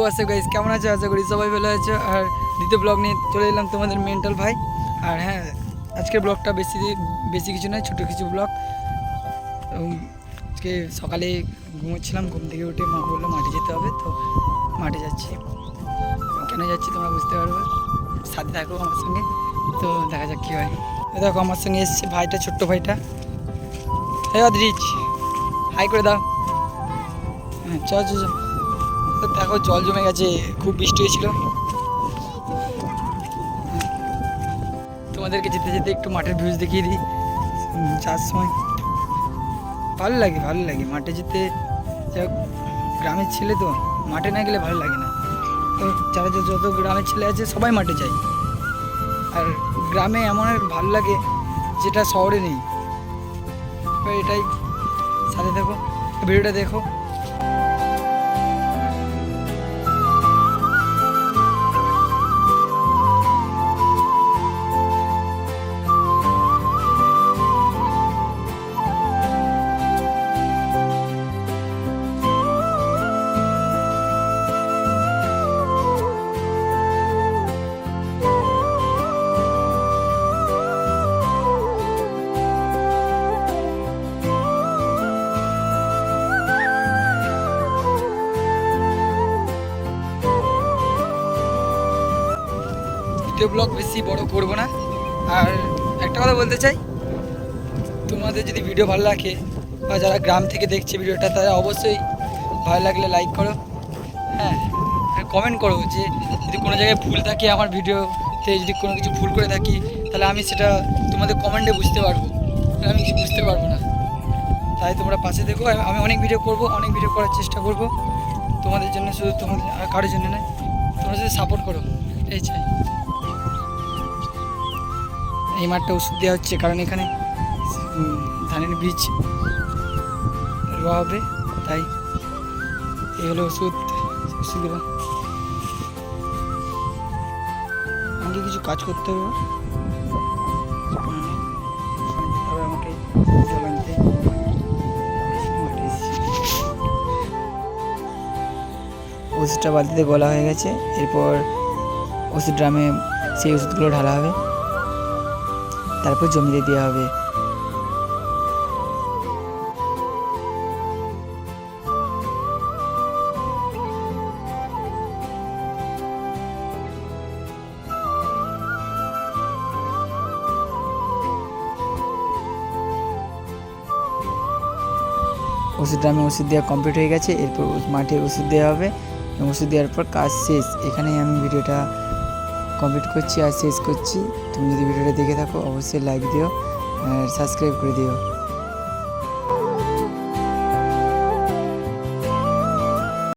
WhatsApp guys, কেমন আছো? আশা করি সবাই ভালো আছো। আর দ্বিতীয় ব্লগ নিয়ে চলে এলাম তোমাদের মেন্টাল ভাই। আর হ্যাঁ, আজকের ব্লগটা বেশি কিছু নয়, ছোটো কিছু ব্লগ। আজকে সকালে ঘুমোচ্ছিলাম, ঘুম থেকে উঠে মা বললো মাঠে যেতে হবে, তো মাঠে যাচ্ছি। কেন যাচ্ছি তোমরা বুঝতে পারবে, সাথে থাকো আমার সঙ্গে, তো দেখা যাক কী হয়। দেখো আমার সঙ্গে এসছে ভাইটা, ছোট্ট ভাইটা। হ্যাঁ অদ্রিজ, হাই করে দাও। হ্যাঁ চল চল। দেখো জল জমে গেছে, খুব বৃষ্টি হয়েছিল। তোমাদেরকে যেতে যেতে একটু মাঠের ভিউজ দেখিয়ে দিই। যাওয়ার সময় ভালো লাগে মাঠে যেতে। গ্রামের ছেলে তো, মাঠে না গেলে ভালো লাগে না। তো যারা যত গ্রামের ছেলে আছে সবাই মাঠে যায়। আর গ্রামে এমন ভালো লাগে যেটা শহরে নেই। এটাই, সাথে দেখো, ভিডিওটা দেখো। ভিডিও ব্লগ বেশি বড় করব না। আর একটা কথা বলতে চাই, তোমাদের যদি ভিডিও ভালো লাগে বা যারা গ্রাম থেকে দেখছে ভিডিওটা, তারা অবশ্যই ভালো লাগলে লাইক করো। হ্যাঁ, কমেন্ট করো যে যদি কোনো জায়গায় ভুল থাকে, আমার ভিডিওতে যদি কোনো কিছু ভুল করে থাকি, তাহলে আমি সেটা তোমাদের কমেন্টে বুঝতে পারবো, আমি কিছু বুঝতে পারবো না। তাই তোমরা পাশে দেখো, আমি অনেক ভিডিও করব, অনেক ভিডিও করার চেষ্টা করব তোমাদের জন্য, শুধু তোমাদের আর কারোর জন্য নয়। তোমরা যদি সাপোর্ট করো, এই চাই। এই মাঠটা ওষুধ দেওয়া হচ্ছে, কারণ এখানে ধানের বীজ রোয়া হবে, তাই এই হলো ওষুধগুলো। আমাকে কিছু কাজ করতে হবে, আমাকে জল আনতে। ওষুধটা বালতিতে গলা হয়ে গেছে, এরপর ওষুধ ড্রামে সেই ওষুধগুলো ঢালা হবে, তারপর জমিতে দেওয়া হবে। ওষুধ ড্রামে ওষুধ দেওয়া কমপ্লিট হয়ে গেছে, এরপর মাঠে ওষুধ দেওয়া হবে এবং ওষুধ দেওয়ার পর কাজ শেষ। এখানেই আমি ভিডিওটা কমপ্লিট করছি আর শেষ করছি। তুমি যদি ভিডিওটা দেখে থাকো, অবশ্যই লাইক দিও আর সাবস্ক্রাইব করে দিও।